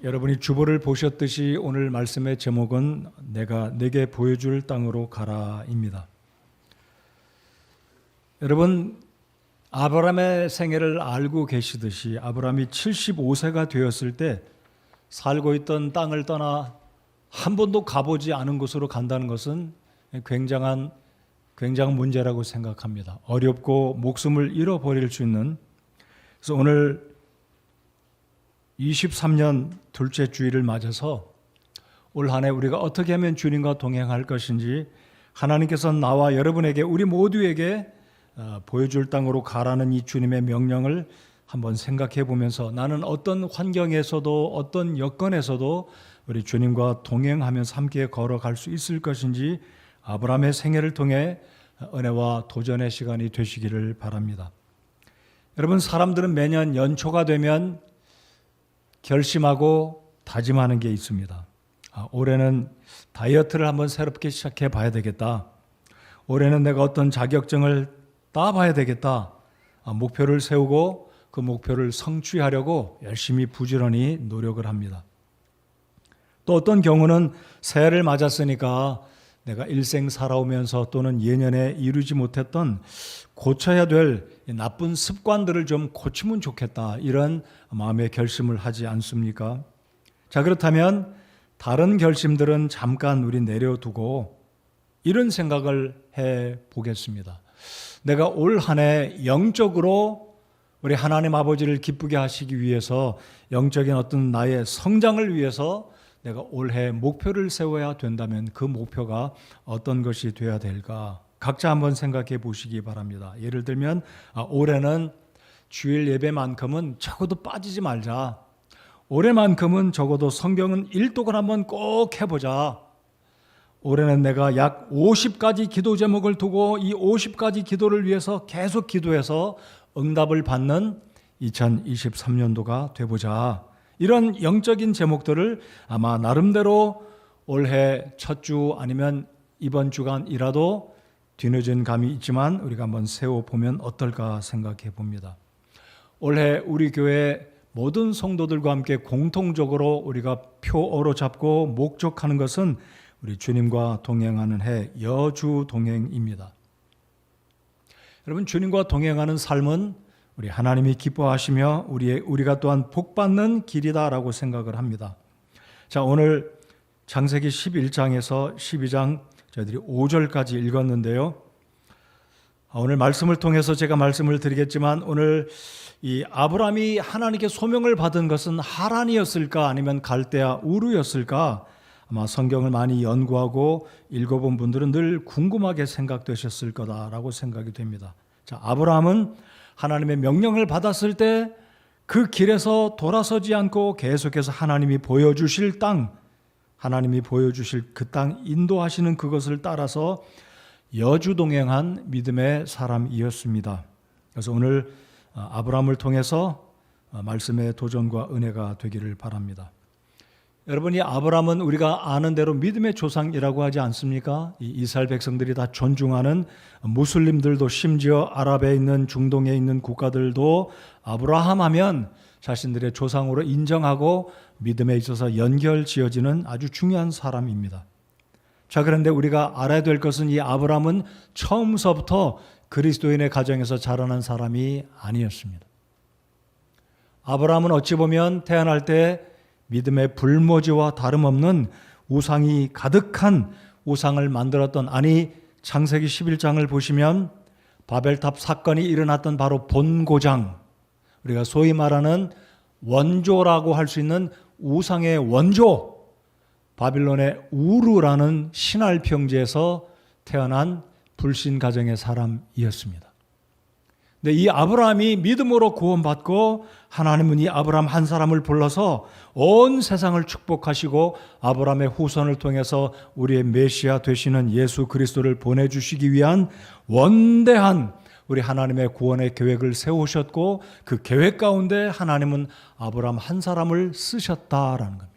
여러분이 주보를 보셨듯이 오늘 말씀의 제목은 내가 내게 보여줄 땅으로 가라입니다. 여러분, 아브라함의 생애를 알고 계시듯이 아브라함이 75세가 되었을 때 살고 있던 땅을 떠나 한 번도 가보지 않은 곳으로 간다는 것은 굉장한 문제라고 생각합니다. 어렵고 목숨을 잃어버릴 수 있는. 그래서 오늘 23년 둘째 주일을 맞아서 올 한 해 우리가 어떻게 하면 주님과 동행할 것인지 하나님께서 나와 여러분에게 우리 모두에게 보여줄 땅으로 가라는 이 주님의 명령을 한번 생각해 보면서 나는 어떤 환경에서도 어떤 여건에서도 우리 주님과 동행하면서 함께 걸어갈 수 있을 것인지 아브라함의 생애를 통해 은혜와 도전의 시간이 되시기를 바랍니다. 여러분, 사람들은 매년 연초가 되면 결심하고 다짐하는 게 있습니다. 올해는 다이어트를 한번 새롭게 시작해 봐야 되겠다. 올해는 내가 어떤 자격증을 따봐야 되겠다. 목표를 세우고 그 목표를 성취하려고 열심히 부지런히 노력을 합니다. 또 어떤 경우는 새해를 맞았으니까 내가 일생 살아오면서 또는 예년에 이루지 못했던 고쳐야 될 나쁜 습관들을 좀 고치면 좋겠다, 이런 마음의 결심을 하지 않습니까? 자, 그렇다면 다른 결심들은 잠깐 우리 내려두고 이런 생각을 해 보겠습니다. 내가 올 한 해 영적으로 우리 하나님 아버지를 기쁘게 하시기 위해서, 영적인 어떤 나의 성장을 위해서 내가 올해 목표를 세워야 된다면 그 목표가 어떤 것이 되어야 될까? 각자 한번 생각해 보시기 바랍니다. 예를 들면 올해는 주일 예배만큼은 적어도 빠지지 말자. 올해만큼은 적어도 성경은 일독을 한번 꼭 해보자. 올해는 내가 약 50가지 기도 제목을 두고 이 50가지 기도를 위해서 계속 기도해서 응답을 받는 2023년도가 되보자. 이런 영적인 제목들을 아마 나름대로 올해 첫 주 아니면 이번 주간이라도 뒤늦은 감이 있지만 우리가 한번 세워보면 어떨까 생각해 봅니다. 올해 우리 교회 모든 성도들과 함께 공통적으로 우리가 표어로 잡고 목적하는 것은 우리 주님과 동행하는 해, 여주 동행입니다. 여러분, 주님과 동행하는 삶은 우리 하나님이 기뻐하시며 우리가 또한 복받는 길이다라고 생각을 합니다. 자, 오늘 창세기 11장에서 12장 저희들이 5절까지 읽었는데요. 오늘 말씀을 통해서 제가 말씀을 드리겠지만 오늘 이 아브라함이 하나님께 소명을 받은 것은 하란이었을까 아니면 갈대아 우르였을까? 아마 성경을 많이 연구하고 읽어본 분들은 늘 궁금하게 생각되셨을 거다라고 생각이 됩니다. 자, 아브라함은 하나님의 명령을 받았을 때 그 길에서 돌아서지 않고 계속해서 하나님이 보여주실 땅, 하나님이 보여주실 그 땅 인도하시는 그것을 따라서 여주동행한 믿음의 사람이었습니다. 그래서 오늘 아브라함을 통해서 말씀의 도전과 은혜가 되기를 바랍니다. 여러분이 아브라함은 우리가 아는 대로 믿음의 조상이라고 하지 않습니까? 이 이스라엘 백성들이 다 존중하는, 무슬림들도 심지어 아랍에 있는, 중동에 있는 국가들도 아브라함 하면 자신들의 조상으로 인정하고 믿음에 있어서 연결 지어지는 아주 중요한 사람입니다. 자, 그런데 우리가 알아야 될 것은 이 아브라함은 처음서부터 그리스도인의 가정에서 자라난 사람이 아니었습니다. 아브라함은 어찌 보면 태어날 때 믿음의 불모지와 다름없는 우상이 가득한 우상을 만들었던, 아니 창세기 11장을 보시면 바벨탑 사건이 일어났던 바로 본고장, 우리가 소위 말하는 원조라고 할 수 있는 우상의 원조, 바빌론의 우르라는 신할 평지에서 태어난 불신 가정의 사람이었습니다. 근데 이 아브라함이 믿음으로 구원받고 하나님은 이 아브라함 한 사람을 불러서 온 세상을 축복하시고 아브라함의 후손을 통해서 우리의 메시아 되시는 예수 그리스도를 보내주시기 위한 원대한 우리 하나님의 구원의 계획을 세우셨고 그 계획 가운데 하나님은 아브라함 한 사람을 쓰셨다라는 겁니다.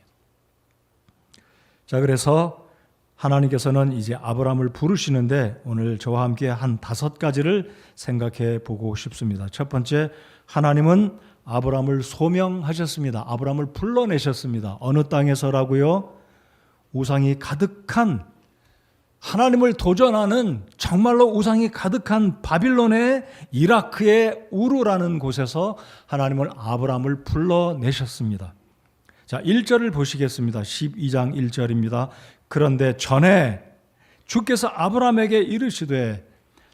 자, 그래서 하나님께서는 이제 아브라함을 부르시는데 오늘 저와 함께 한 5가지를 생각해 보고 싶습니다. 첫 번째, 하나님은 아브라함을 소명하셨습니다. 아브라함을 불러내셨습니다. 어느 땅에서라고요? 우상이 가득한, 하나님을 도전하는 정말로 우상이 가득한 바빌론의 이라크의 우르라는 곳에서 하나님을 아브라함을 불러내셨습니다. 자, 1절을 보시겠습니다. 12장 1절입니다. 그런데 전에 주께서 아브라함에게 이르시되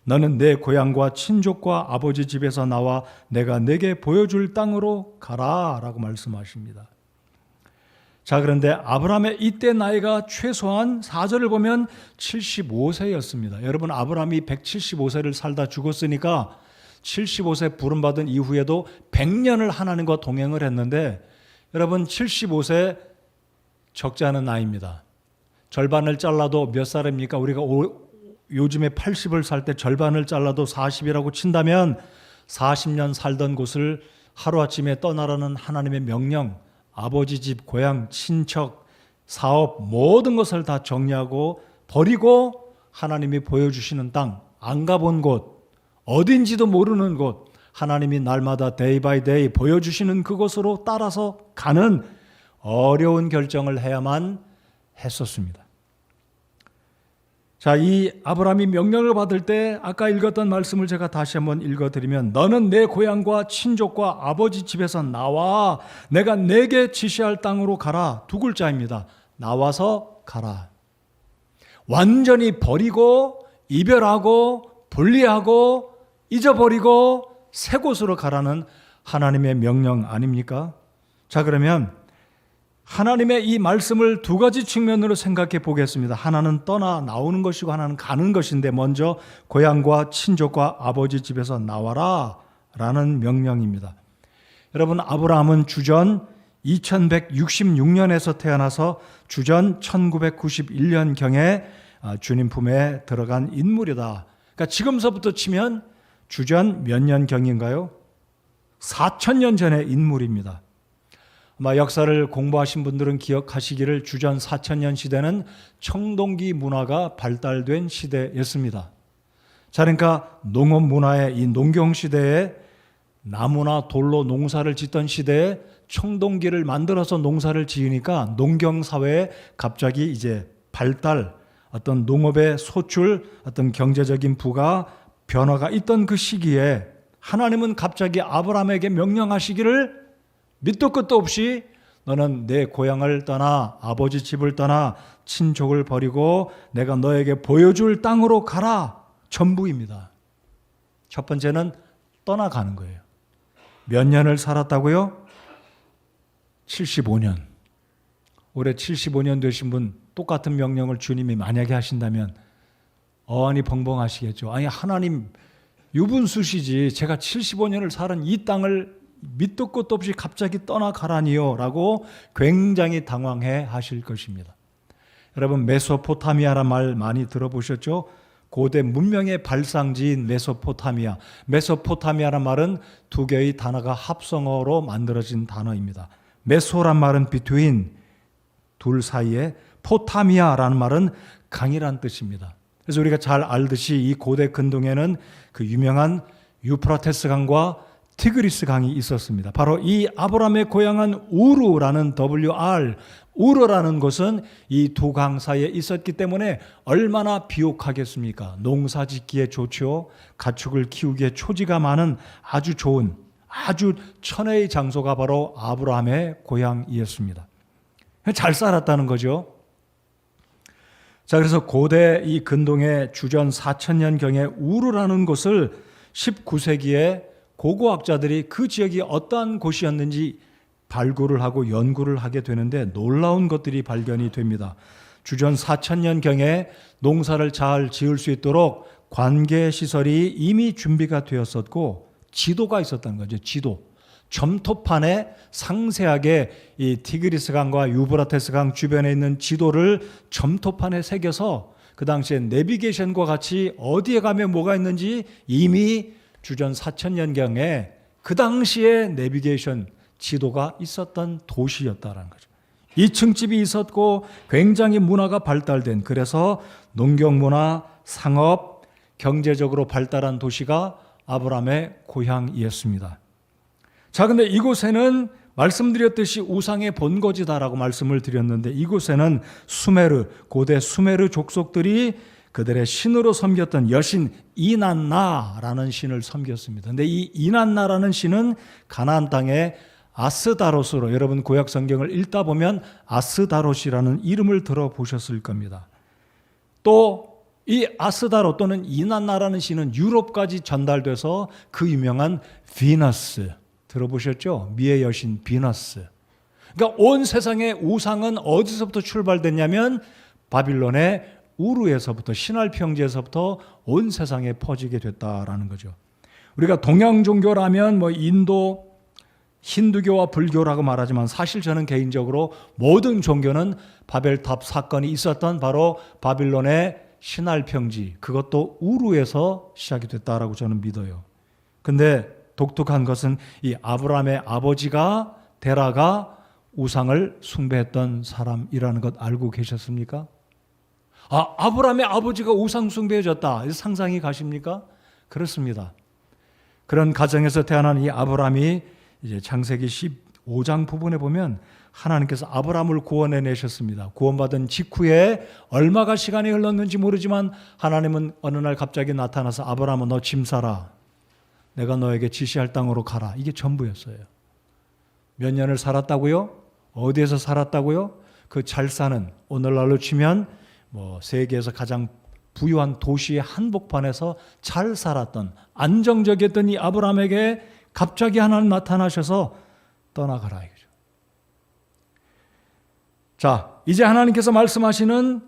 너는 내 고향과 친족과 아버지 집에서 나와 내가 내게 보여줄 땅으로 가라 라고 말씀하십니다. 자, 그런데 아브라함의 이때 나이가 최소한 4절을 보면 75세였습니다. 여러분, 아브라함이 175세를 살다 죽었으니까 75세 부름받은 이후에도 100년을 하나님과 동행을 했는데, 여러분 75세 적지 않은 나이입니다. 절반을 잘라도 몇 살입니까? 우리가 요즘에 80을 살 때 절반을 잘라도 40이라고 친다면 40년 살던 곳을 하루아침에 떠나라는 하나님의 명령, 아버지 집, 고향, 친척, 사업 모든 것을 다 정리하고 버리고 하나님이 보여주시는 땅, 안 가본 곳, 어딘지도 모르는 곳, 하나님이 날마다 데이 바이 데이 보여주시는 그곳으로 따라서 가는 어려운 결정을 해야만 했었습니다. 자, 이 아브라함이 명령을 받을 때 아까 읽었던 말씀을 제가 다시 한번 읽어드리면 너는 내 고향과 친족과 아버지 집에서 나와 내가 내게 지시할 땅으로 가라. 두 글자입니다. 나와서 가라. 완전히 버리고 이별하고 분리하고 잊어버리고 새 곳으로 가라는 하나님의 명령 아닙니까? 자, 그러면 하나님의 이 말씀을 두 가지 측면으로 생각해 보겠습니다. 하나는 떠나 나오는 것이고 하나는 가는 것인데, 먼저 고향과 친족과 아버지 집에서 나와라 라는 명령입니다. 여러분, 아브라함은 주전 2166년에서 태어나서 주전 1991년경에 주님 품에 들어간 인물이다. 그러니까 지금서부터 치면 주전 몇 년경인가요? 4000년 전의 인물입니다. 아마 역사를 공부하신 분들은 기억하시기를 주전 4000년 시대는 청동기 문화가 발달된 시대였습니다. 자, 그러니까 농업 문화의 이 농경 시대에 나무나 돌로 농사를 짓던 시대에 청동기를 만들어서 농사를 지으니까 농경 사회에 갑자기 이제 발달, 어떤 농업의 소출, 어떤 경제적인 부가 변화가 있던 그 시기에 하나님은 갑자기 아브라함에게 명령하시기를 밑도 끝도 없이 너는 내 고향을 떠나 아버지 집을 떠나 친족을 버리고 내가 너에게 보여줄 땅으로 가라. 전부입니다. 첫 번째는 떠나가는 거예요. 몇 년을 살았다고요? 75년. 올해 75년 되신 분 똑같은 명령을 주님이 만약에 하신다면 어안이 벙벙하시겠죠. 아니, 하나님 유분수시지 제가 75년을 살은 이 땅을 밑도 끝도 없이 갑자기 떠나가라니요 라고 굉장히 당황해 하실 것입니다. 여러분, 메소포타미아란 말 많이 들어보셨죠? 고대 문명의 발상지인 메소포타미아. 메소포타미아란 말은 두 개의 단어가 합성어로 만들어진 단어입니다. 메소란 말은 between, 둘 사이에, 포타미아라는 말은 강이란 뜻입니다. 그래서 우리가 잘 알듯이 이 고대 근동에는 그 유명한 유프라테스 강과 티그리스 강이 있었습니다. 바로 이 아브라함의 고향은 우르라는 우르라는 곳은 이 두 강 사이에 있었기 때문에 얼마나 비옥하겠습니까? 농사 짓기에 좋죠. 가축을 키우기에 초지가 많은 아주 좋은, 아주 천혜의 장소가 바로 아브라함의 고향이었습니다. 잘 살았다는 거죠. 자, 그래서 고대 이 근동의 주전 4000년경에 우르라는 곳을 19세기에 고고학자들이 그 지역이 어떠한 곳이었는지 발굴을 하고 연구를 하게 되는데 놀라운 것들이 발견이 됩니다. 주전 4000년경에 농사를 잘 지을 수 있도록 관계시설이 이미 준비가 되었었고 지도가 있었다는 거죠. 지도. 점토판에 상세하게 이 티그리스 강과 유브라테스 강 주변에 있는 지도를 점토판에 새겨서 그 당시에 내비게이션과 같이 어디에 가면 뭐가 있는지 이미 주전 4000년경에 그 당시에 내비게이션 지도가 있었던 도시였다는 거죠. 2층 집이 있었고 굉장히 문화가 발달된, 그래서 농경문화, 상업, 경제적으로 발달한 도시가 아브라함의 고향이었습니다. 자, 근데 이곳에는 말씀드렸듯이 우상의 본거지다라고 말씀을 드렸는데, 이곳에는 수메르, 고대 수메르 족속들이 그들의 신으로 섬겼던 여신 이난나라는 신을 섬겼습니다. 근데 이 이난나라는 신은 가나안 땅의 아스다롯으로, 여러분 구약 성경을 읽다 보면 아스다롯이라는 이름을 들어보셨을 겁니다. 또 이 아스다롯 또는 이난나라는 신은 유럽까지 전달돼서 그 유명한 비너스, 들어보셨죠? 미의 여신 비너스. 그러니까 온 세상의 우상은 어디서부터 출발됐냐면 바빌론의 우르에서부터, 시날 평지에서부터 온 세상에 퍼지게 됐다라는 거죠. 우리가 동양 종교라면 뭐 인도 힌두교와 불교라고 말하지만, 사실 저는 개인적으로 모든 종교는 바벨탑 사건이 있었던 바로 바빌론의 시날 평지, 그것도 우르에서 시작이 됐다라고 저는 믿어요. 근데 독특한 것은 이 아브라함의 아버지가 데라가 우상을 숭배했던 사람이라는 것 알고 계셨습니까? 아브라함의 아버지가 우상 숭배해졌다, 상상이 가십니까? 그렇습니다. 그런 가정에서 태어난 이 아브라함이 이제 창세기 15장 부분에 보면 하나님께서 아브라함을 구원해내셨습니다. 구원받은 직후에 얼마가 시간이 흘렀는지 모르지만 하나님은 어느 날 갑자기 나타나서 아브라함아, 너 짐 싸라. 내가 너에게 지시할 땅으로 가라. 이게 전부였어요. 몇 년을 살았다고요? 어디에서 살았다고요? 그 잘 사는, 오늘날로 치면 뭐 세계에서 가장 부유한 도시의 한복판에서 잘 살았던, 안정적이었던 이 아브라함에게 갑자기 하나님 나타나셔서 떠나가라 이거죠. 자, 이제 하나님께서 말씀하시는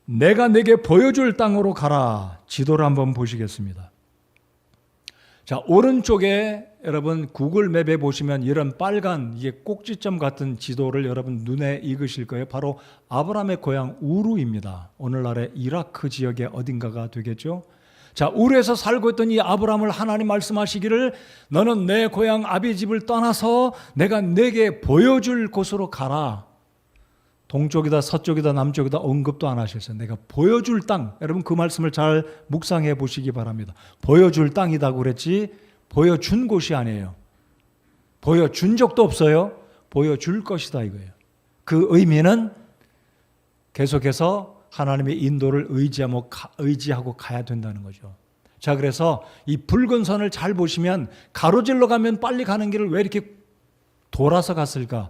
내가 내게 보여줄 땅으로 가라, 지도를 한번 보시겠습니다. 자, 오른쪽에 여러분 구글 맵에 보시면 이런 빨간 이게 꼭지점 같은 지도를 여러분 눈에 익으실 거예요. 바로 아브라함의 고향 우르입니다. 오늘날의 이라크 지역의 어딘가가 되겠죠. 자, 우르에서 살고 있던 이 아브라함을 하나님 말씀하시기를 너는 내 고향 아비 집을 떠나서 내가 내게 보여줄 곳으로 가라. 동쪽이다 서쪽이다 남쪽이다 언급도 안 하셨어요. 내가 보여줄 땅, 여러분 그 말씀을 잘 묵상해 보시기 바랍니다. 보여줄 땅이라고 그랬지 보여준 곳이 아니에요. 보여준 적도 없어요. 보여줄 것이다 이거예요. 그 의미는 계속해서 하나님의 인도를 의지하고 가야 된다는 거죠. 자, 그래서 이 붉은 선을 잘 보시면 가로질러 가면 빨리 가는 길을 왜 이렇게 돌아서 갔을까?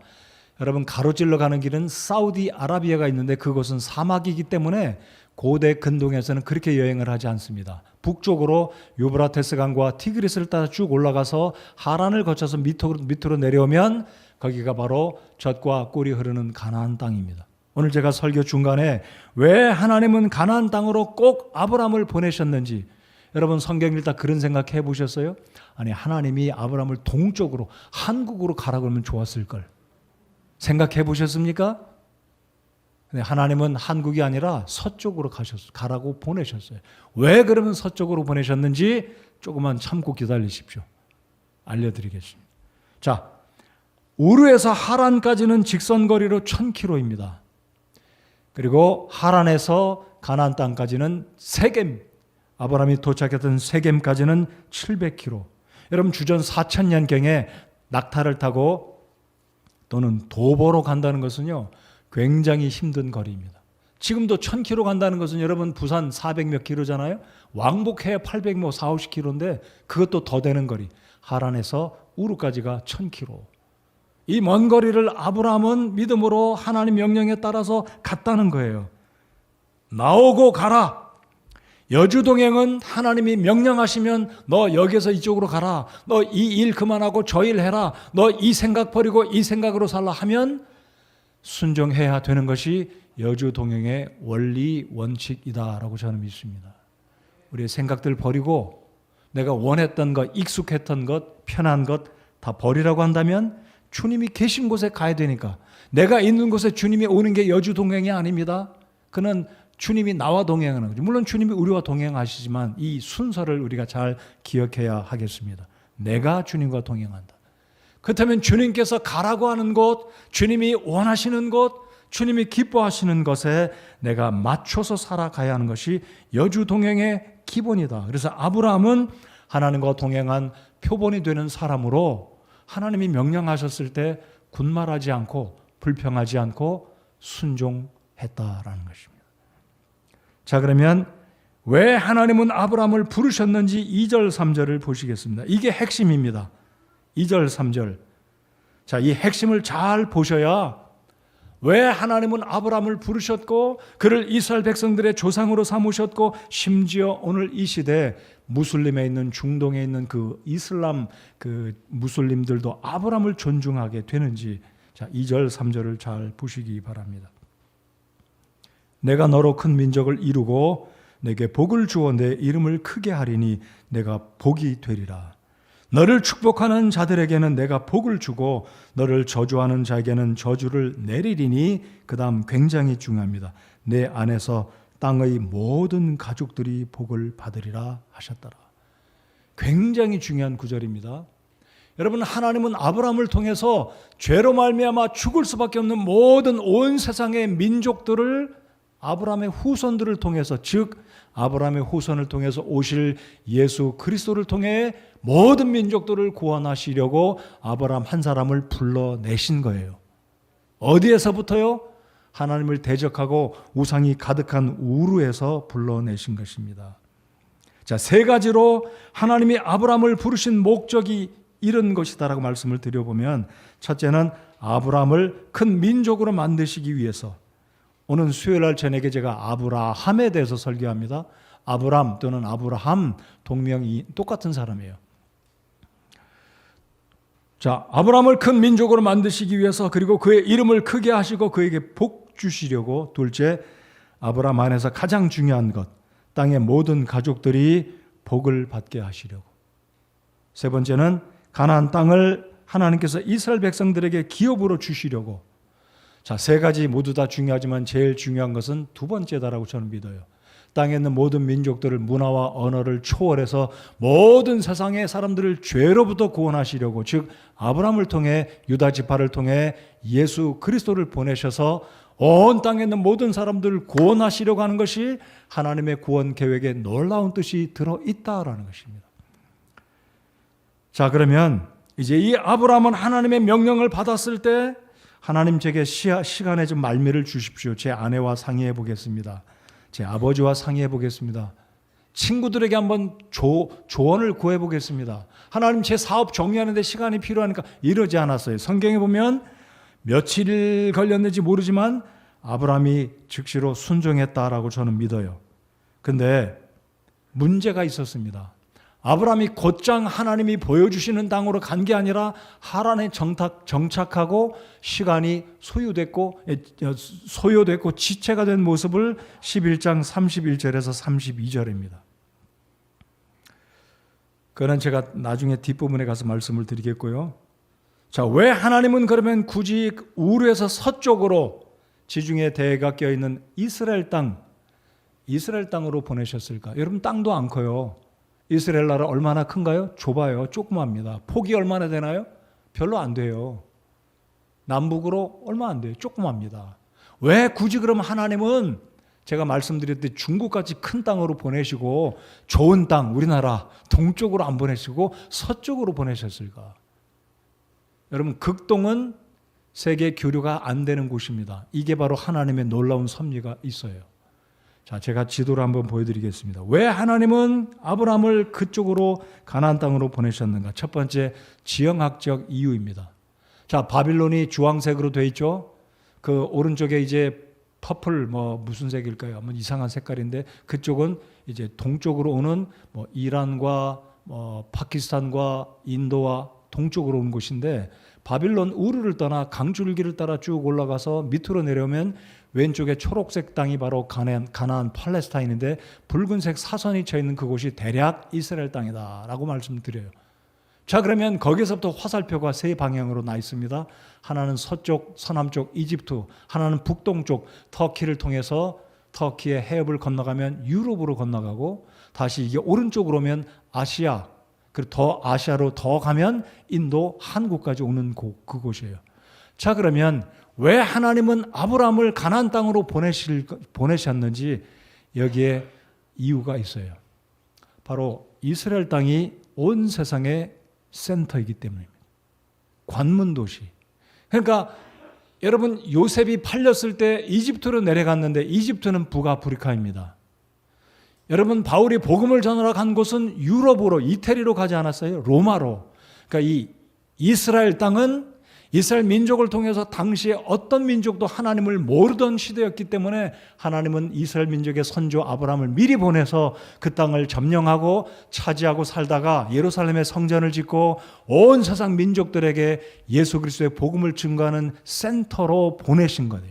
여러분, 가로질러 가는 길은 사우디아라비아가 있는데 그곳은 사막이기 때문에 고대 근동에서는 그렇게 여행을 하지 않습니다. 북쪽으로 유브라테스 강과 티그리스를 따라 쭉 올라가서 하란을 거쳐서 밑으로 내려오면 거기가 바로 젖과 꿀이 흐르는 가나안 땅입니다. 오늘 제가 설교 중간에 왜 하나님은 가나안 땅으로 꼭 아브라함을 보내셨는지 여러분 성경 읽다 그런 생각해 보셨어요? 아니, 하나님이 아브라함을 동쪽으로 한국으로 가라 그러면 좋았을 걸 생각해 보셨습니까? 근데 하나님은 한국이 아니라 서쪽으로 가라고 보내셨어요. 왜 그러면 서쪽으로 보내셨는지 조금만 참고 기다리십시오. 알려드리겠습니다. 자, 우르에서 하란까지는 직선거리로 1000km입니다. 그리고 하란에서 가나안 땅까지는 세겜, 아브라함이 도착했던 세겜까지는 700km. 여러분, 주전 4000년경에 낙타를 타고 또는 도보로 간다는 것은요, 굉장히 힘든 거리입니다. 지금도 1000km 간다는 것은 여러분 부산 400몇 킬로잖아요. 왕복해야 800, 450km인데 그것도 더 되는 거리. 하란에서 우르까지가 1000km. 이 먼 거리를 아브라함은 믿음으로 하나님 명령에 따라서 갔다는 거예요. 나오고 가라. 여주동행은 하나님이 명령하시면 너 여기서 이쪽으로 가라. 너 이 일 그만하고 저 일 해라. 너 이 생각 버리고 이 생각으로 살라 하면 순종해야 되는 것이 여주동행의 원리 원칙이다라고 저는 믿습니다. 우리의 생각들 버리고 내가 원했던 것, 익숙했던 것, 편한 것 다 버리라고 한다면 주님이 계신 곳에 가야 되니까, 내가 있는 곳에 주님이 오는 게 여주동행이 아닙니다. 그는 주님이 나와 동행하는 거죠. 물론 주님이 우리와 동행하시지만 이 순서를 우리가 잘 기억해야 하겠습니다. 내가 주님과 동행한다. 그렇다면 주님께서 가라고 하는 곳, 주님이 원하시는 곳, 주님이 기뻐하시는 것에 내가 맞춰서 살아가야 하는 것이 여주동행의 기본이다. 그래서 아브라함은 하나님과 동행한 표본이 되는 사람으로 하나님이 명령하셨을 때 군말하지 않고 불평하지 않고 순종했다라는 것입니다. 자, 그러면 왜 하나님은 아브라함을 부르셨는지 2절 3절을 보시겠습니다. 이게 핵심입니다. 2절 3절. 자, 이 핵심을 잘 보셔야 왜 하나님은 아브라함을 부르셨고 그를 이스라엘 백성들의 조상으로 삼으셨고 심지어 오늘 이 시대 무슬림에 있는 중동에 있는 그 이슬람 그 무슬림들도 아브라함을 존중하게 되는지, 자, 2절 3절을 잘 보시기 바랍니다. 내가 너로 큰 민족을 이루고 내게 복을 주어 내 이름을 크게 하리니 내가 복이 되리라. 너를 축복하는 자들에게는 내가 복을 주고 너를 저주하는 자에게는 저주를 내리리니, 그 다음 굉장히 중요합니다. 내 안에서 땅의 모든 가족들이 복을 받으리라 하셨더라. 굉장히 중요한 구절입니다. 여러분, 하나님은 아브라함을 통해서 죄로 말미암아 죽을 수밖에 없는 모든 온 세상의 민족들을 아브라함의 후손들을 통해서, 즉 아브라함의 후손을 통해서 오실 예수 그리스도를 통해 모든 민족들을 구원하시려고 아브라함 한 사람을 불러내신 거예요. 어디에서부터요? 하나님을 대적하고 우상이 가득한 우르에서 불러내신 것입니다. 자, 세 가지로 하나님이 아브라함을 부르신 목적이 이런 것이다라고 말씀을 드려보면, 첫째는 아브라함을 큰 민족으로 만드시기 위해서. 오늘 수요일날 저녁에 제가 아브라함에 대해서 설교합니다. 아브람 또는 아브라함 동명이 똑같은 사람이에요. 자, 아브라함을 큰 민족으로 만드시기 위해서, 그리고 그의 이름을 크게 하시고 그에게 복 주시려고, 둘째, 아브라함 안에서 가장 중요한 것, 땅의 모든 가족들이 복을 받게 하시려고. 세 번째는 가나안 땅을 하나님께서 이스라엘 백성들에게 기업으로 주시려고. 자, 세 가지 모두 다 중요하지만 제일 중요한 것은 두 번째다라고 저는 믿어요. 땅에 있는 모든 민족들을, 문화와 언어를 초월해서 모든 세상의 사람들을 죄로부터 구원하시려고, 즉 아브라함을 통해, 유다 지파를 통해 예수 그리스도를 보내셔서 온 땅에 있는 모든 사람들을 구원하시려고 하는 것이 하나님의 구원 계획에 놀라운 뜻이 들어있다라는 것입니다. 자, 그러면 이제 이 아브라함은 하나님의 명령을 받았을 때, 하나님 제게 시간에 좀 말미를 주십시오. 제 아내와 상의해 보겠습니다. 제 아버지와 상의해 보겠습니다. 친구들에게 한번 조언을 구해 보겠습니다. 하나님, 제 사업 정리하는데 시간이 필요하니까, 이러지 않았어요. 성경에 보면 며칠 걸렸는지 모르지만 아브라함이 즉시로 순종했다라고 저는 믿어요. 근데 문제가 있었습니다. 아브라함이 곧장 하나님이 보여주시는 땅으로 간 게 아니라 하란에 정착하고 시간이 소요됐고 지체가 된 모습을 11장 31절에서 32절입니다. 그건 제가 나중에 뒷부분에 가서 말씀을 드리겠고요. 자, 왜 하나님은 그러면 굳이 우르에서 서쪽으로 지중해 대해가 껴있는 이스라엘 땅으로 보내셨을까? 여러분, 땅도 안 커요. 이스라엘 나라 얼마나 큰가요? 좁아요. 조그맣니다. 폭이 얼마나 되나요? 별로 안 돼요. 남북으로 얼마 안 돼요. 조그맣니다. 왜 굳이 그럼 하나님은 제가 말씀드렸듯이 중국같이 큰 땅으로 보내시고 좋은 땅, 우리나라 동쪽으로 안 보내시고 서쪽으로 보내셨을까? 여러분, 극동은 세계 교류가 안 되는 곳입니다. 이게 바로 하나님의 놀라운 섭리가 있어요. 자, 제가 지도를 한번 보여드리겠습니다. 왜 하나님은 아브라함을 그쪽으로 가나안 땅으로 보내셨는가? 첫 번째, 지형학적 이유입니다. 자, 바빌론이 주황색으로 돼 있죠. 그 오른쪽에 이제 퍼플 무슨 색일까요? 이상한 색깔인데, 그쪽은 이제 동쪽으로 오는 이란과 파키스탄과 인도와 동쪽으로 온 곳인데, 바빌론 우르를 떠나 강줄기를 따라 쭉 올라가서 밑으로 내려오면 왼쪽에 초록색 땅이 바로 가나안 팔레스타인인데, 붉은색 사선이 쳐 있는 그곳이 대략 이스라엘 땅이다라고 말씀드려요. 자, 그러면 거기서부터 화살표가 세 방향으로 나 있습니다. 하나는 서쪽, 서남쪽 이집트, 하나는 북동쪽 터키를 통해서 터키의 해협을 건너가면 유럽으로 건너가고, 다시 이게 오른쪽으로 오면 아시아, 그리고 더 아시아로 더 가면 인도, 한국까지 오는 그곳이에요. 자, 그러면 왜 하나님은 아브라함을 가나안 땅으로 보내셨는지 여기에 이유가 있어요. 바로 이스라엘 땅이 온 세상의 센터이기 때문입니다. 관문 도시. 그러니까 여러분 요셉이 팔렸을 때 이집트로 내려갔는데 이집트는 북아프리카입니다. 여러분 바울이 복음을 전하러 간 곳은 유럽으로 이태리로 가지 않았어요. 로마로. 그러니까 이 이스라엘 땅은 이스라엘 민족을 통해서 당시에 어떤 민족도 하나님을 모르던 시대였기 때문에 하나님은 이스라엘 민족의 선조 아브라함을 미리 보내서 그 땅을 점령하고 차지하고 살다가 예루살렘에 성전을 짓고 온 세상 민족들에게 예수 그리스도의 복음을 증거하는 센터로 보내신 거예요.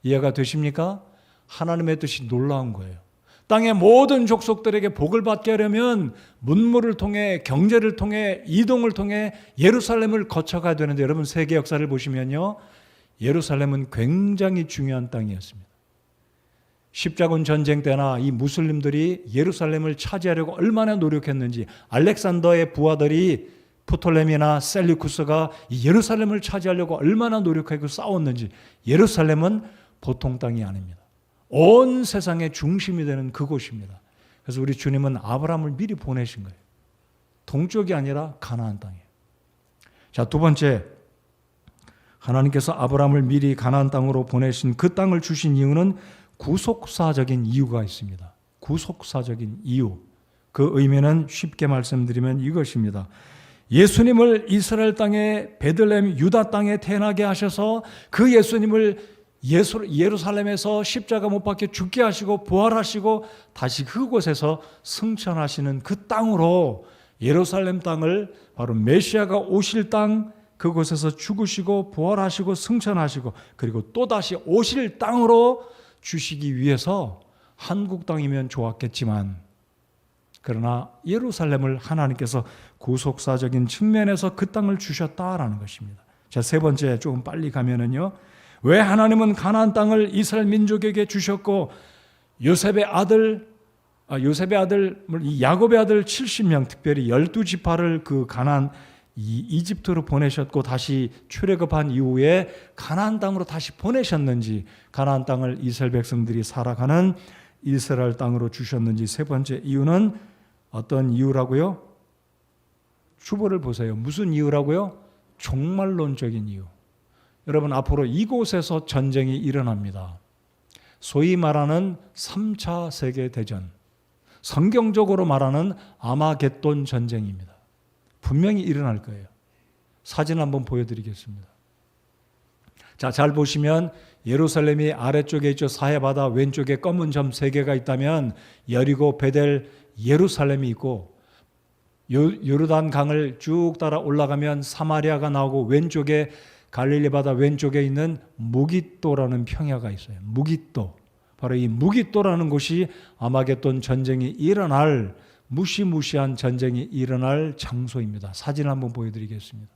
이해가 되십니까? 하나님의 뜻이 놀라운 거예요. 땅의 모든 족속들에게 복을 받게 하려면 문물을 통해 경제를 통해 이동을 통해 예루살렘을 거쳐가야 되는데 여러분 세계 역사를 보시면요. 예루살렘은 굉장히 중요한 땅이었습니다. 십자군 전쟁 때나 이 무슬림들이 예루살렘을 차지하려고 얼마나 노력했는지 알렉산더의 부하들이 프톨레미나 셀류쿠스가 이 예루살렘을 차지하려고 얼마나 노력하고 싸웠는지 예루살렘은 보통 땅이 아닙니다. 온 세상의 중심이 되는 그곳입니다. 그래서 우리 주님은 아브라함을 미리 보내신 거예요. 동쪽이 아니라 가나안 땅이에요. 자, 두 번째, 하나님께서 아브라함을 미리 가나안 땅으로 보내신 그 땅을 주신 이유는 구속사적인 이유가 있습니다. 구속사적인 이유. 그 의미는 쉽게 말씀드리면 이것입니다. 예수님을 이스라엘 땅의 베들레헴 유다 땅에 태어나게 하셔서 그 예수님을 예루살렘에서 십자가 못 박혀 죽게 하시고 부활하시고 다시 그곳에서 승천하시는 그 땅으로 예루살렘 땅을 바로 메시아가 오실 땅 그곳에서 죽으시고 부활하시고 승천하시고 그리고 또다시 오실 땅으로 주시기 위해서 한국 땅이면 좋았겠지만 그러나 예루살렘을 하나님께서 구속사적인 측면에서 그 땅을 주셨다라는 것입니다. 자, 세 번째 조금 빨리 가면은요. 왜 하나님은 가나안 땅을 이스라엘 민족에게 주셨고 요셉의 아들 이 야곱의 아들 70명 특별히 12지파를 그 가나안 이집트로 보내셨고 다시 출애굽한 이후에 가나안 땅으로 다시 보내셨는지 가나안 땅을 이스라엘 백성들이 살아가는 이스라엘 땅으로 주셨는지 세 번째 이유는 어떤 이유라고요? 주보를 보세요. 무슨 이유라고요? 종말론적인 이유. 여러분 앞으로 이곳에서 전쟁이 일어납니다. 소위 말하는 3차 세계대전, 성경적으로 말하는 아마겟돈 전쟁입니다. 분명히 일어날 거예요. 사진 한번 보여드리겠습니다. 자, 잘 보시면 예루살렘이 아래쪽에 있죠. 사해바다 왼쪽에 검은 점 3개가 있다면 여리고, 베델, 예루살렘이 있고 요르단 강을 쭉 따라 올라가면 사마리아가 나오고 왼쪽에 갈릴리 바다 왼쪽에 있는 무깃도라는 평야가 있어요. 무깃도. 바로 이 무깃도라는 곳이 아마겟돈 전쟁이 일어날 무시무시한 전쟁이 일어날 장소입니다. 사진 한번 보여드리겠습니다.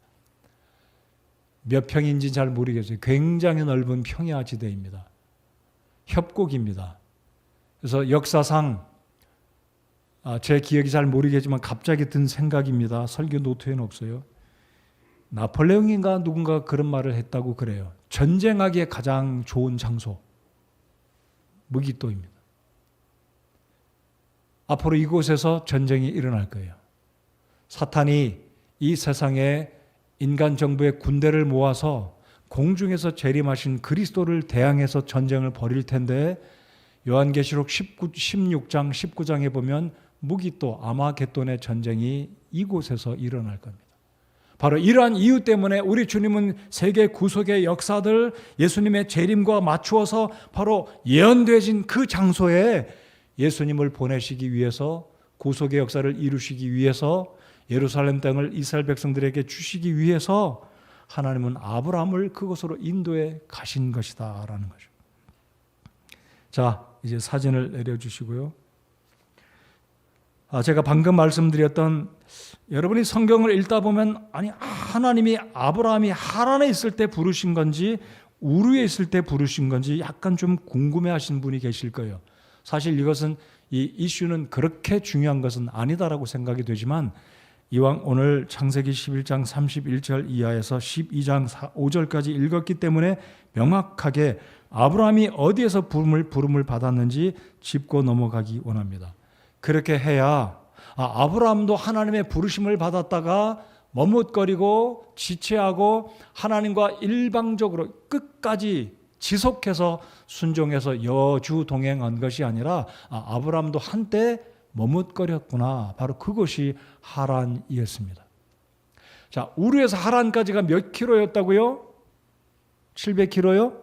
몇 평인지 잘 모르겠어요. 굉장히 넓은 평야 지대입니다. 협곡입니다. 그래서 역사상 제 기억이 잘 모르겠지만 갑자기 든 생각입니다. 설교 노트에는 없어요. 나폴레옹인가 누군가 그런 말을 했다고 그래요. 전쟁하기에 가장 좋은 장소 무깃도입니다. 앞으로 이곳에서 전쟁이 일어날 거예요. 사탄이 이 세상에 인간 정부의 군대를 모아서 공중에서 재림하신 그리스도를 대항해서 전쟁을 벌일 텐데 요한계시록 16장 19장에 보면 무깃도 아마겟돈의 전쟁이 이곳에서 일어날 겁니다. 바로 이러한 이유 때문에 우리 주님은 세계 구속의 역사들 예수님의 재림과 맞추어서 바로 예언되어진 그 장소에 예수님을 보내시기 위해서 구속의 역사를 이루시기 위해서 예루살렘 땅을 이스라엘 백성들에게 주시기 위해서 하나님은 아브라함을 그곳으로 인도해 가신 것이다 라는 거죠. 자, 이제 사진을 내려주시고요. 제가 방금 말씀드렸던 여러분이 성경을 읽다 보면 아니 하나님이 아브라함이 하란에 있을 때 부르신 건지 우르에 있을 때 부르신 건지 약간 좀 궁금해하시는 분이 계실 거예요. 사실 이것은 이 이슈는 그렇게 중요한 것은 아니다라고 생각이 되지만 이왕 오늘 창세기 11장 31절 이하에서 12장 5절까지 읽었기 때문에 명확하게 아브라함이 어디에서 부름을 받았는지 짚고 넘어가기 원합니다. 그렇게 해야 아브라함도 하나님의 부르심을 받았다가 머뭇거리고 지체하고 하나님과 일방적으로 끝까지 지속해서 순종해서 여주 동행한 것이 아니라 아브라함도 한때 머뭇거렸구나. 바로 그것이 하란이었습니다. 자, 우르에서 하란까지가 몇 킬로였다고요? 700킬로요?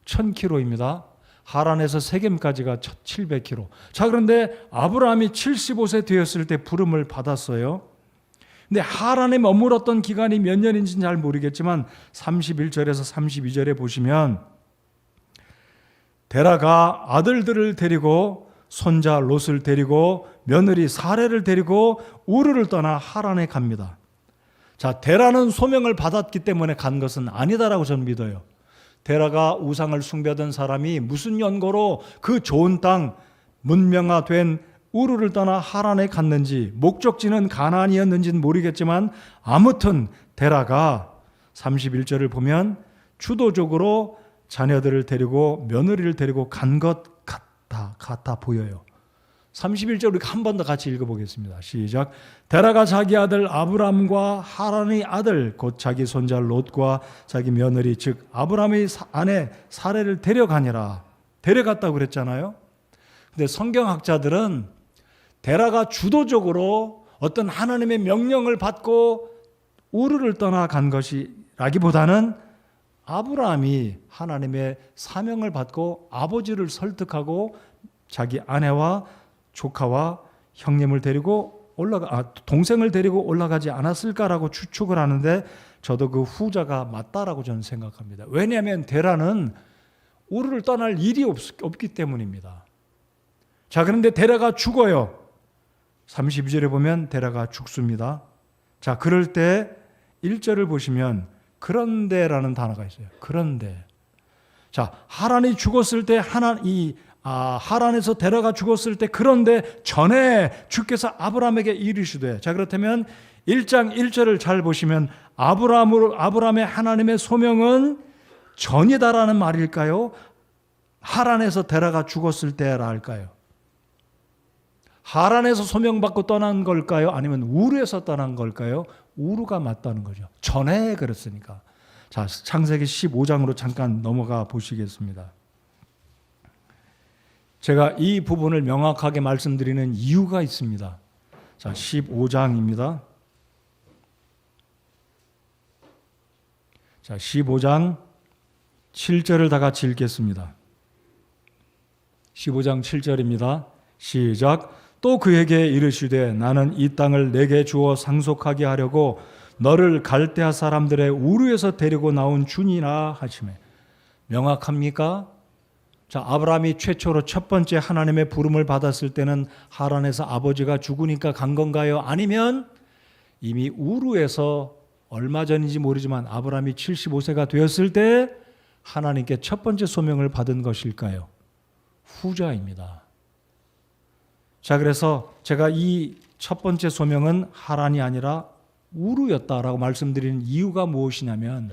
1000킬로입니다. 하란에서 세겜까지가 700킬로. 자, 그런데 아브라함이 75세 되었을 때 부름을 받았어요. 근데 하란에 머물었던 기간이 몇 년인지는 잘 모르겠지만 31절에서 32절에 보시면 데라가 아들들을 데리고 손자 롯을 데리고 며느리 사레를 데리고 우르를 떠나 하란에 갑니다. 자, 데라는 소명을 받았기 때문에 간 것은 아니다라고 저는 믿어요. 데라가 우상을 숭배하던 사람이 무슨 연고로 그 좋은 땅 문명화된 우르를 떠나 하란에 갔는지 목적지는 가나안이었는지는 모르겠지만 아무튼 데라가 31절을 보면 주도적으로 자녀들을 데리고 며느리를 데리고 간 것 같아 보여요. 31절 우리 한 번 더 같이 읽어보겠습니다. 시작. 데라가 자기 아들 아브람과 하란의 아들 곧 자기 손자 롯과 자기 며느리 즉 아브람의 아내 사레를 데려가니라. 데려갔다고 그랬잖아요. 근데 성경학자들은 데라가 주도적으로 어떤 하나님의 명령을 받고 우르를 떠나간 것이라기보다는 아브라함이 하나님의 사명을 받고 아버지를 설득하고 자기 아내와 조카와 형님을 데리고 동생을 데리고 올라가지 않았을까라고 추측을 하는데 저도 그 후자가 맞다라고 저는 생각합니다. 왜냐하면 데라는 우르를 떠날 일이 없기 때문입니다. 자, 그런데 데라가 죽어요. 32절에 보면 데라가 죽습니다. 자, 그럴 때 1절을 보시면 그런데라는 단어가 있어요. 그런데. 자, 하란이 죽었을 때 하란에서 데라가 죽었을 때 그런데 전에 주께서 아브라함에게 이르시되. 자, 그렇다면 1장 1절을 잘 보시면 아브라함의 하나님의 소명은 전이다라는 말일까요? 하란에서 데라가 죽었을 때라 할까요? 하란에서 소명받고 떠난 걸까요? 아니면 우르에서 떠난 걸까요? 우르가 맞다는 거죠. 전에 그랬으니까. 자, 창세기 15장으로 잠깐 넘어가 보시겠습니다. 제가 이 부분을 명확하게 말씀드리는 이유가 있습니다. 자, 15장입니다. 자, 15장 7절을 다 같이 읽겠습니다. 15장 7절입니다. 시작. 또 그에게 이르시되 나는 이 땅을 내게 주어 상속하게 하려고 너를 갈대아 사람들의 우르에서 데리고 나온 주니라 하시매. 명확합니까? 자, 아브라함이 최초로 첫 번째 하나님의 부름을 받았을 때는 하란에서 아버지가 죽으니까 간 건가요? 아니면 이미 우르에서 얼마 전인지 모르지만 아브라함이 75세가 되었을 때 하나님께 첫 번째 소명을 받은 것일까요? 후자입니다. 자, 그래서 제가 이 첫 번째 소명은 하란이 아니라 우르였다라고 말씀드리는 이유가 무엇이냐면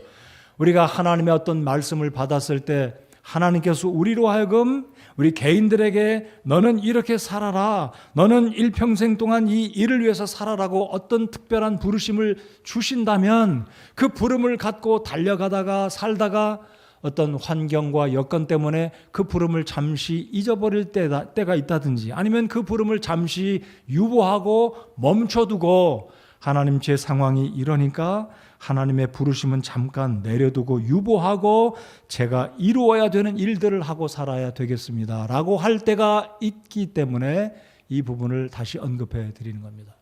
우리가 하나님의 어떤 말씀을 받았을 때 하나님께서 우리로 하여금 우리 개인들에게 너는 이렇게 살아라, 너는 일평생 동안 이 일을 위해서 살아라고 어떤 특별한 부르심을 주신다면 그 부름을 갖고 달려가다가 살다가 어떤 환경과 여건 때문에 그 부름을 잠시 잊어버릴 때가 있다든지 아니면 그 부름을 잠시 유보하고 멈춰두고 하나님 제 상황이 이러니까 하나님의 부르심은 잠깐 내려두고 유보하고 제가 이루어야 되는 일들을 하고 살아야 되겠습니다 라고 할 때가 있기 때문에 이 부분을 다시 언급해 드리는 겁니다.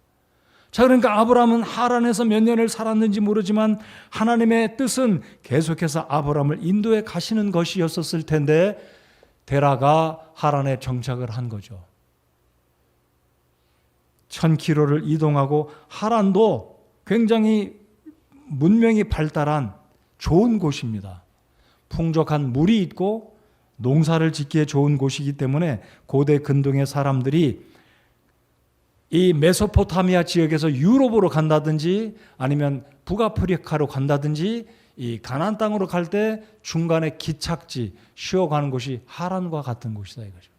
자, 그러니까 아브라함은 하란에서 몇 년을 살았는지 모르지만 하나님의 뜻은 계속해서 아브라함을 인도해 가시는 것이었을 텐데 데라가 하란에 정착을 한 거죠. 1000km를 이동하고 하란도 굉장히 문명이 발달한 좋은 곳입니다. 풍족한 물이 있고 농사를 짓기에 좋은 곳이기 때문에 고대 근동의 사람들이 이 메소포타미아 지역에서 유럽으로 간다든지 아니면 북아프리카로 간다든지 이 가나안 땅으로 갈 때 중간에 기착지 쉬어가는 곳이 하란과 같은 곳이다 이거죠.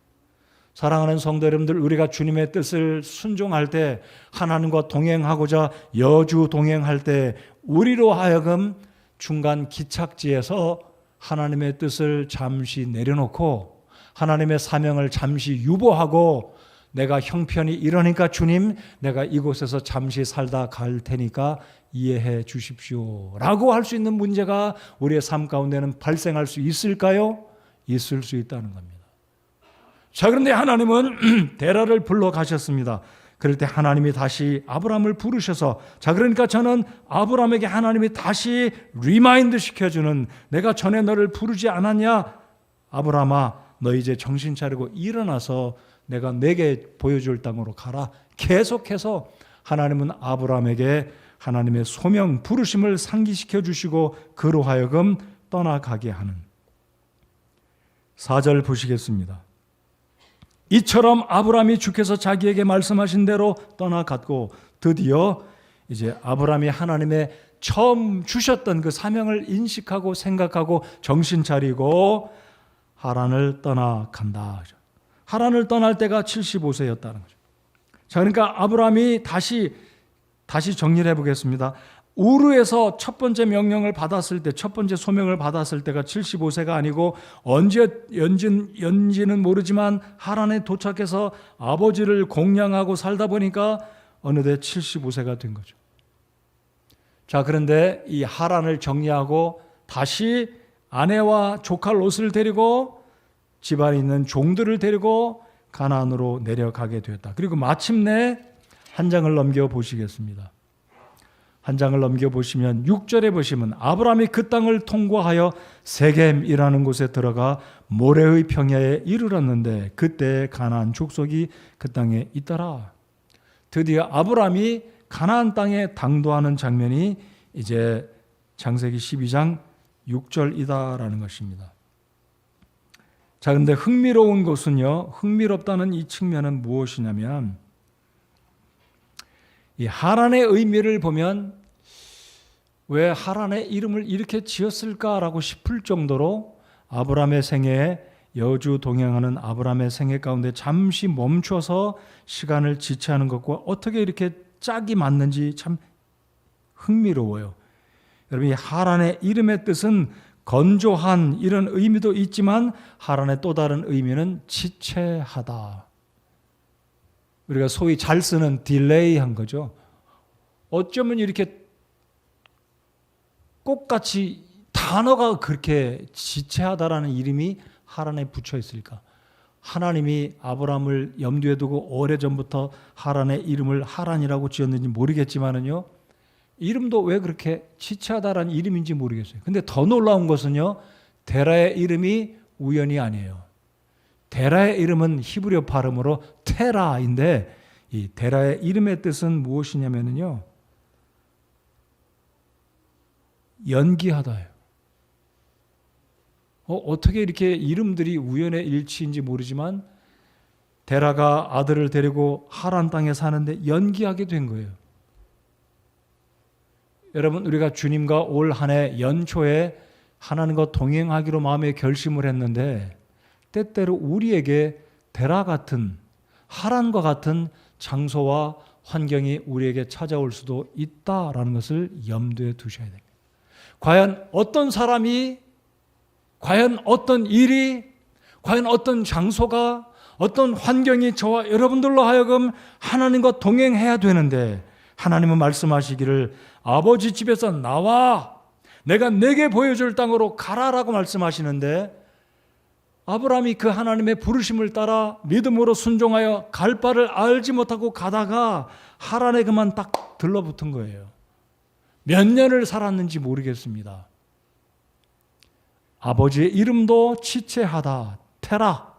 사랑하는 성도 여러분들, 우리가 주님의 뜻을 순종할 때, 하나님과 동행하고자 여주 동행할 때 우리로 하여금 중간 기착지에서 하나님의 뜻을 잠시 내려놓고 하나님의 사명을 잠시 유보하고, 내가 형편이 이러니까 주님, 내가 이곳에서 잠시 살다 갈 테니까 이해해 주십시오 라고 할 수 있는 문제가 우리의 삶 가운데는 발생할 수 있을까요? 있을 수 있다는 겁니다. 자, 그런데 하나님은 데라를 불러 가셨습니다. 그럴 때 하나님이 다시 아브라함을 부르셔서, 자, 그러니까 저는 아브라함에게 하나님이 다시 리마인드 시켜주는, 내가 전에 너를 부르지 않았냐? 아브라함아, 너 이제 정신 차리고 일어나서 내가 내게 보여줄 땅으로 가라. 계속해서 하나님은 아브라함에게 하나님의 소명, 부르심을 상기시켜 주시고 그로 하여금 떠나가게 하는. 4절 보시겠습니다. 이처럼 아브라함이 주께서 자기에게 말씀하신 대로 떠나갔고, 드디어 이제 아브라함이 하나님의 처음 주셨던 그 사명을 인식하고 생각하고 정신 차리고 하란을 떠나간다. 하란을 떠날 때가 75세였다는 거죠. 자, 그러니까 아브라함이 다시 정리를 해보겠습니다. 우르에서 첫 번째 명령을 받았을 때, 첫 번째 소명을 받았을 때가 75세가 아니고, 언제 연지는 모르지만 하란에 도착해서 아버지를 공양하고 살다 보니까 어느새 75세가 된 거죠. 자, 그런데 이 하란을 정리하고 다시 아내와 조카 롯을 데리고 집안에 있는 종들을 데리고 가나안으로 내려가게 되었다. 그리고 마침내 한 장을 넘겨 보시겠습니다. 한 장을 넘겨보시면 6절에 보시면 아브라함이 그 땅을 통과하여 세겜이라는 곳에 들어가 모레의 평야에 이르렀는데 그때 가나안 족속이 그 땅에 있더라. 드디어 아브라함이 가나안 땅에 당도하는 장면이 이제 창세기 12장 6절이다라는 것입니다. 자, 근데 흥미로운 것은요, 흥미롭다는 이 측면은 무엇이냐면, 이 하란의 의미를 보면 왜 하란의 이름을 이렇게 지었을까라고 싶을 정도로 아브라함의 생애에, 여주 동행하는 아브라함의 생애 가운데 잠시 멈춰서 시간을 지체하는 것과 어떻게 이렇게 짝이 맞는지 참 흥미로워요. 여러분, 이 하란의 이름의 뜻은 건조한 이런 의미도 있지만 하란의 또 다른 의미는 지체하다. 우리가 소위 잘 쓰는 딜레이한 거죠. 어쩌면 이렇게 꽃같이 단어가 그렇게 지체하다라는 이름이 하란에 붙여 있을까? 하나님이 아브라함을 염두에 두고 오래전부터 하란의 이름을 하란이라고 지었는지 모르겠지만은요, 이름도 왜 그렇게 지체하다라는 이름인지 모르겠어요. 근데 더 놀라운 것은요, 데라의 이름이 우연이 아니에요. 데라의 이름은 히브리어 발음으로 테라인데, 이 데라의 이름의 뜻은 무엇이냐면요, 연기하다예요. 어떻게 이렇게 이름들이 우연의 일치인지 모르지만 데라가 아들을 데리고 하란 땅에 사는데 연기하게 된 거예요. 여러분, 우리가 주님과 올 한 해 연초에 하나님과 동행하기로 마음에 결심을 했는데 때때로 우리에게 데라 같은, 하란과 같은 장소와 환경이 우리에게 찾아올 수도 있다라는 것을 염두에 두셔야 됩니다. 과연 어떤 사람이, 과연 어떤 일이, 과연 어떤 장소가, 어떤 환경이 저와 여러분들로 하여금 하나님과 동행해야 되는데, 하나님은 말씀하시기를 아버지 집에서 나와 내가 내게 보여줄 땅으로 가라라고 말씀하시는데, 아브라함이 그 하나님의 부르심을 따라 믿음으로 순종하여 갈 바를 알지 못하고 가다가 하란에 그만 딱 들러붙은 거예요. 몇 년을 살았는지 모르겠습니다. 아버지의 이름도 지체하다, 테라.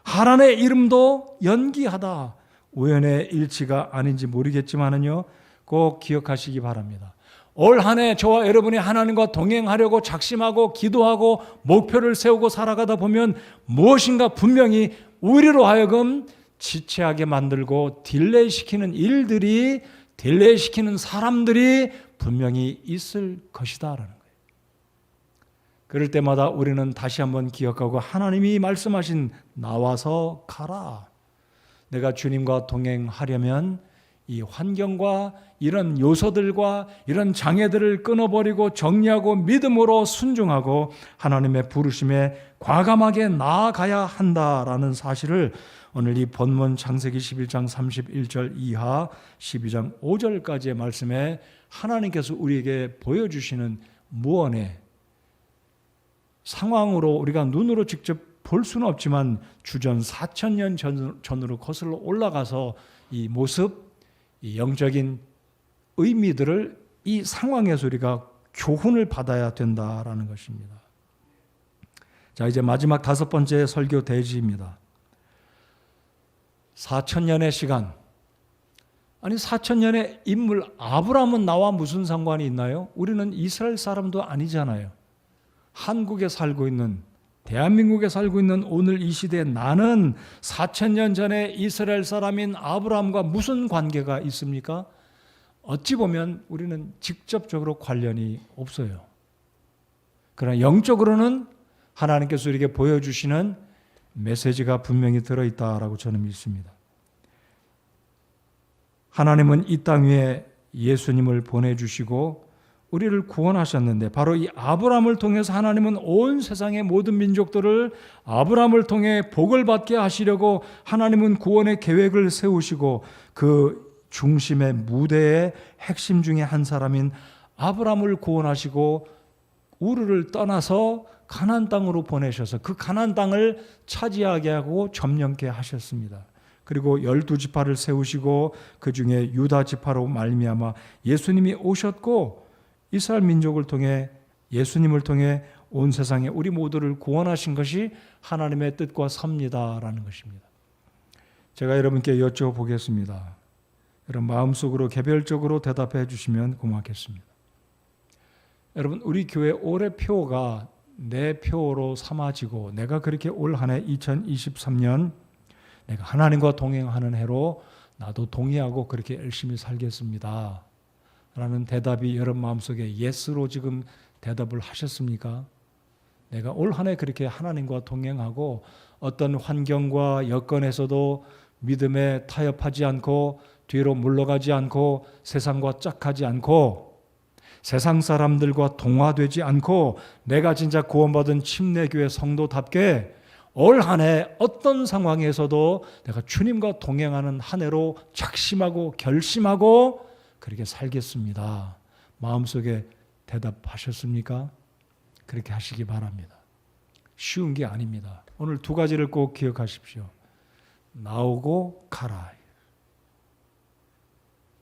하란의 이름도 연기하다. 우연의 일치가 아닌지 모르겠지만은요, 꼭 기억하시기 바랍니다. 올 한 해 저와 여러분이 하나님과 동행하려고 작심하고 기도하고 목표를 세우고 살아가다 보면 무엇인가 분명히 우리로 하여금 지체하게 만들고 딜레이시키는 일들이, 딜레이시키는 사람들이 분명히 있을 것이다라는 거예요. 그럴 때마다 우리는 다시 한번 기억하고 하나님이 말씀하신 나와서 가라. 내가 주님과 동행하려면 이 환경과 이런 요소들과 이런 장애들을 끊어버리고 정리하고 믿음으로 순종하고 하나님의 부르심에 과감하게 나아가야 한다라는 사실을 오늘 이 본문 창세기 11장 31절 이하 12장 5절까지의 말씀에 하나님께서 우리에게 보여주시는 무언의 상황으로 우리가 눈으로 직접 볼 수는 없지만 주전 4,000년 전으로 거슬러 올라가서 이 모습, 이 영적인 의미들을 이 상황에서 우리가 교훈을 받아야 된다라는 것입니다. 자, 이제 마지막 5번째 설교 대지입니다. 4,000년의 시간. 아니 4,000년의 인물 아브라함은 나와 무슨 상관이 있나요? 우리는 이스라엘 사람도 아니잖아요. 한국에 살고 있는, 대한민국에 살고 있는 오늘 이 시대에 나는 4,000년 전에 이스라엘 사람인 아브라함과 무슨 관계가 있습니까? 어찌 보면 우리는 직접적으로 관련이 없어요. 그러나 영적으로는 하나님께서 우리에게 보여주시는 메시지가 분명히 들어있다라고 저는 믿습니다. 하나님은 이 땅 위에 예수님을 보내주시고 우리를 구원하셨는데 바로 이 아브라함을 통해서 하나님은 온 세상의 모든 민족들을 아브라함을 통해 복을 받게 하시려고 하나님은 구원의 계획을 세우시고 그 중심의 무대의 핵심 중에 한 사람인 아브라함을 구원하시고 우르를 떠나서 가나안 땅으로 보내셔서 그 가나안 땅을 차지하게 하고 점령케 하셨습니다. 그리고 12지파를 세우시고 그 중에 유다 지파로 말미암아 예수님이 오셨고 이스라엘 민족을 통해 예수님을 통해 온 세상에 우리 모두를 구원하신 것이 하나님의 뜻과 섭니다라는 것입니다. 제가 여러분께 여쭤보겠습니다. 여러분 마음속으로 개별적으로 대답해 주시면 고맙겠습니다. 여러분 우리 교회 올해 표가 내 표로 삼아지고 내가 그렇게 올 한 해 2023년 내가 하나님과 동행하는 해로 나도 동의하고 그렇게 열심히 살겠습니다 라는 대답이 여러분 마음속에 예스로 지금 대답을 하셨습니까? 내가 올 한 해 그렇게 하나님과 동행하고 어떤 환경과 여건에서도 믿음에 타협하지 않고 뒤로 물러가지 않고 세상과 짝하지 않고 세상 사람들과 동화되지 않고 내가 진짜 구원받은 침례교회 성도답게 올 한 해 어떤 상황에서도 내가 주님과 동행하는 한 해로 작심하고 결심하고 그렇게 살겠습니다. 마음속에 대답하셨습니까? 그렇게 하시기 바랍니다. 쉬운 게 아닙니다. 오늘 2가지를 꼭 기억하십시오. 나오고 가라.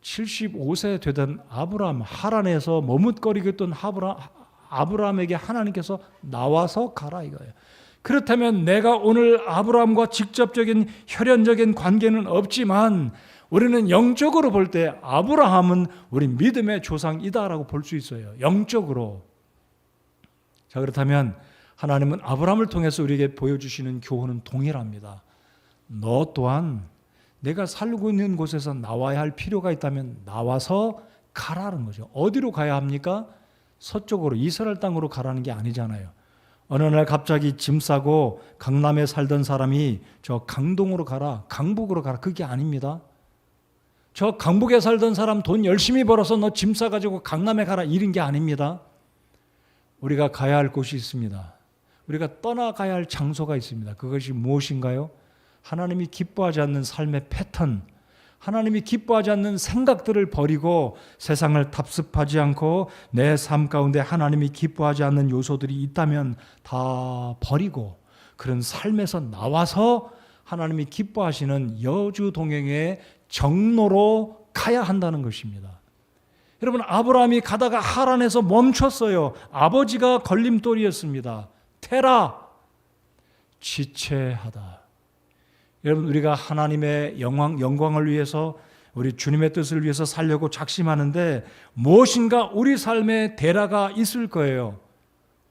75세 되던 아브라함, 하란에서 머뭇거리고 있던 아브라함에게 하나님께서 나와서 가라 이거예요. 그렇다면 내가 오늘 아브라함과 직접적인 혈연적인 관계는 없지만 우리는 영적으로 볼 때 아브라함은 우리 믿음의 조상이다라고 볼 수 있어요. 영적으로. 자, 그렇다면 하나님은 아브라함을 통해서 우리에게 보여주시는 교훈은 동일합니다. 너 또한 내가 살고 있는 곳에서 나와야 할 필요가 있다면 나와서 가라는 거죠. 어디로 가야 합니까? 서쪽으로 이스라엘 땅으로 가라는 게 아니잖아요. 어느 날 갑자기 짐 싸고 강남에 살던 사람이 저 강동으로 가라, 강북으로 가라 그게 아닙니다. 저 강북에 살던 사람 돈 열심히 벌어서 너 짐 싸가지고 강남에 가라 이런 게 아닙니다. 우리가 가야 할 곳이 있습니다. 우리가 떠나가야 할 장소가 있습니다. 그것이 무엇인가요? 하나님이 기뻐하지 않는 삶의 패턴, 하나님이 기뻐하지 않는 생각들을 버리고 세상을 답습하지 않고 내 삶 가운데 하나님이 기뻐하지 않는 요소들이 있다면 다 버리고 그런 삶에서 나와서 하나님이 기뻐하시는 여주 동행의 정로로 가야 한다는 것입니다. 여러분 아브라함이 가다가 하란에서 멈췄어요. 아버지가 걸림돌이었습니다. 테라, 지체하다. 여러분 우리가 하나님의 영광을 위해서 우리 주님의 뜻을 위해서 살려고 작심하는데 무엇인가 우리 삶에 대라가 있을 거예요.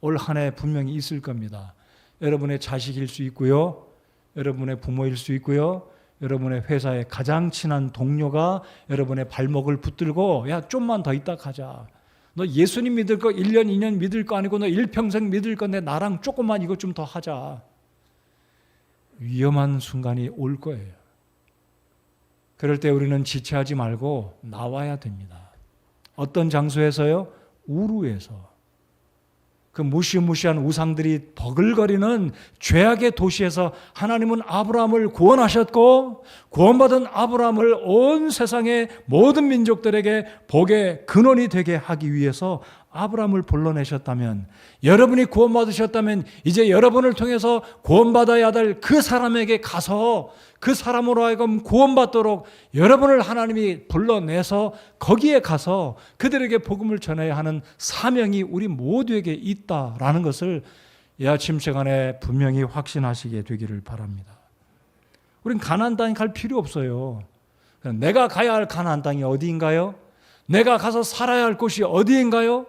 올 한 해 분명히 있을 겁니다. 여러분의 자식일 수 있고요. 여러분의 부모일 수 있고요. 여러분의 회사의 가장 친한 동료가 여러분의 발목을 붙들고 야 좀만 더 있다 가자. 너 예수님 믿을 거 1년, 2년 믿을 거 아니고 너 일평생 믿을 건데 나랑 조금만 이것 좀 더 하자. 위험한 순간이 올 거예요. 그럴 때 우리는 지체하지 말고 나와야 됩니다. 어떤 장소에서요? 우루에서. 그 무시무시한 우상들이 버글거리는 죄악의 도시에서 하나님은 아브라함을 구원하셨고 구원받은 아브라함을 온 세상의 모든 민족들에게 복의 근원이 되게 하기 위해서 아브라함을 불러내셨다면, 여러분이 구원받으셨다면 이제 여러분을 통해서 구원받아야 될 그 사람에게 가서 그 사람으로 하여금 구원받도록 여러분을 하나님이 불러내서 거기에 가서 그들에게 복음을 전해야 하는 사명이 우리 모두에게 있다라는 것을 이 아침 시간에 분명히 확신하시게 되기를 바랍니다. 우린 가나안 땅에 갈 필요 없어요. 내가 가야 할 가나안 땅이 어디인가요? 내가 가서 살아야 할 곳이 어디인가요?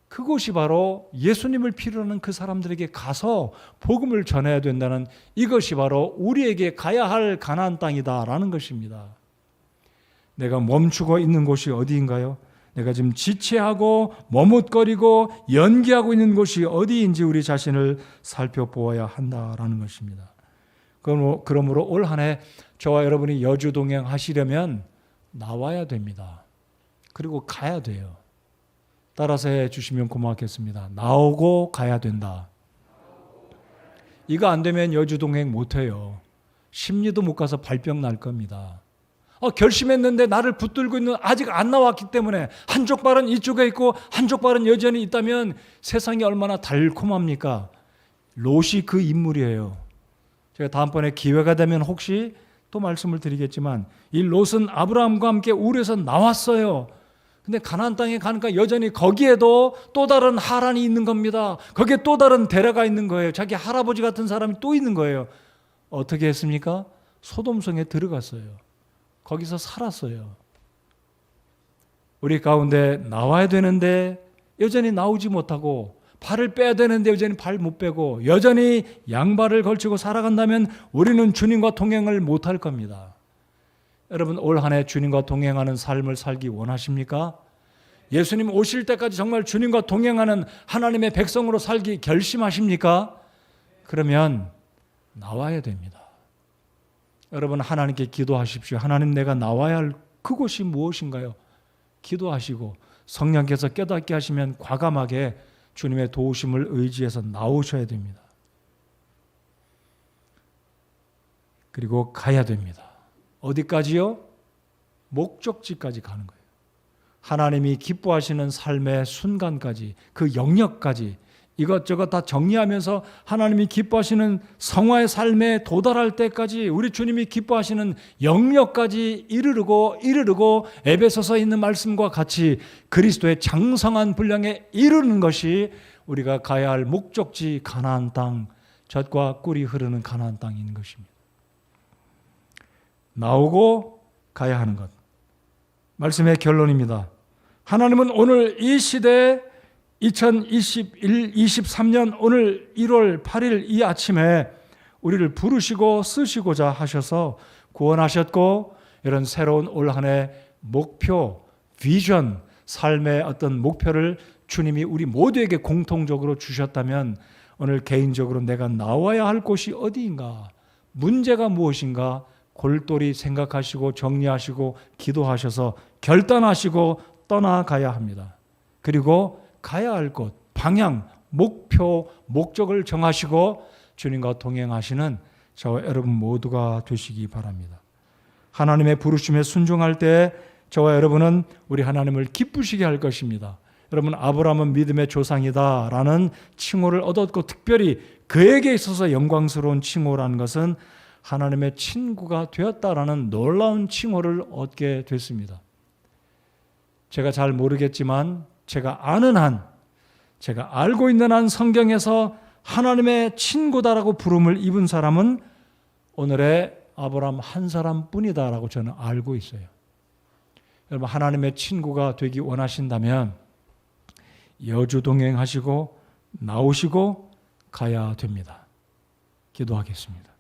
그곳이 바로 예수님을 필요로 하는 그 사람들에게 가서 복음을 전해야 된다는, 이것이 바로 우리에게 가야 할 가나안 땅이다라는 것입니다. 내가 멈추고 있는 곳이 어디인가요? 내가 지금 지체하고 머뭇거리고 연기하고 있는 곳이 어디인지 우리 자신을 살펴보아야 한다라는 것입니다. 그러므로 올 한 해 저와 여러분이 여주 동행하시려면 나와야 됩니다. 그리고 가야 돼요. 따라서 해 주시면 고맙겠습니다. 나오고 가야 된다. 이거 안 되면 여주 동행 못 해요. 심리도 못 가서 발병 날 겁니다. 결심했는데 나를 붙들고 있는, 아직 안 나왔기 때문에 한쪽 발은 이쪽에 있고 한쪽 발은 여전히 있다면 세상이 얼마나 달콤합니까? 롯이 그 인물이에요. 제가 다음번에 기회가 되면 혹시 또 말씀을 드리겠지만, 이 롯은 아브라함과 함께 우르에서 나왔어요. 근데 가나안 땅에 가니까 여전히 거기에도 또 다른 하란이 있는 겁니다. 거기에 또 다른 데려가 있는 거예요. 자기 할아버지 같은 사람이 또 있는 거예요. 어떻게 했습니까? 소돔성에 들어갔어요. 거기서 살았어요. 우리 가운데 나와야 되는데 여전히 나오지 못하고, 발을 빼야 되는데 여전히 발 못 빼고, 여전히 양발을 걸치고 살아간다면 우리는 주님과 동행을 못할 겁니다. 여러분, 올 한 해 주님과 동행하는 삶을 살기 원하십니까? 예수님 오실 때까지 정말 주님과 동행하는 하나님의 백성으로 살기 결심하십니까? 그러면 나와야 됩니다. 여러분, 하나님께 기도하십시오. 하나님, 내가 나와야 할 그곳이 무엇인가요? 기도하시고 성령께서 깨닫게 하시면 과감하게 주님의 도우심을 의지해서 나오셔야 됩니다. 그리고 가야 됩니다. 어디까지요? 목적지까지 가는 거예요. 하나님이 기뻐하시는 삶의 순간까지, 그 영역까지 이것저것 다 정리하면서 하나님이 기뻐하시는 성화의 삶에 도달할 때까지, 우리 주님이 기뻐하시는 영역까지 이르르고 에베소서에 있는 말씀과 같이 그리스도의 장성한 분량에 이르는 것이 우리가 가야 할 목적지 가나안 땅, 젖과 꿀이 흐르는 가나안 땅인 것입니다. 나오고 가야 하는 것. 말씀의 결론입니다. 하나님은 오늘 이 시대에 2023년 오늘 1월 8일 이 아침에 우리를 부르시고 쓰시고자 하셔서 구원하셨고, 이런 새로운 올 한 해 목표, 비전, 삶의 어떤 목표를 주님이 우리 모두에게 공통적으로 주셨다면, 오늘 개인적으로 내가 나와야 할 곳이 어디인가, 문제가 무엇인가 골똘히 생각하시고 정리하시고 기도하셔서 결단하시고 떠나가야 합니다. 그리고 가야 할 곳, 방향, 목표, 목적을 정하시고 주님과 동행하시는 저와 여러분 모두가 되시기 바랍니다. 하나님의 부르심에 순종할 때 저와 여러분은 우리 하나님을 기쁘시게 할 것입니다. 여러분, 아브라함은 믿음의 조상이다 라는 칭호를 얻었고, 특별히 그에게 있어서 영광스러운 칭호라는 것은 하나님의 친구가 되었다라는 놀라운 칭호를 얻게 됐습니다. 제가 잘 모르겠지만 제가 아는 한, 제가 알고 있는 한 성경에서 하나님의 친구다라고 부름을 입은 사람은 오늘의 아브라함 한 사람뿐이다라고 저는 알고 있어요. 여러분, 하나님의 친구가 되기 원하신다면 여주 동행하시고 나오시고 가야 됩니다. 기도하겠습니다.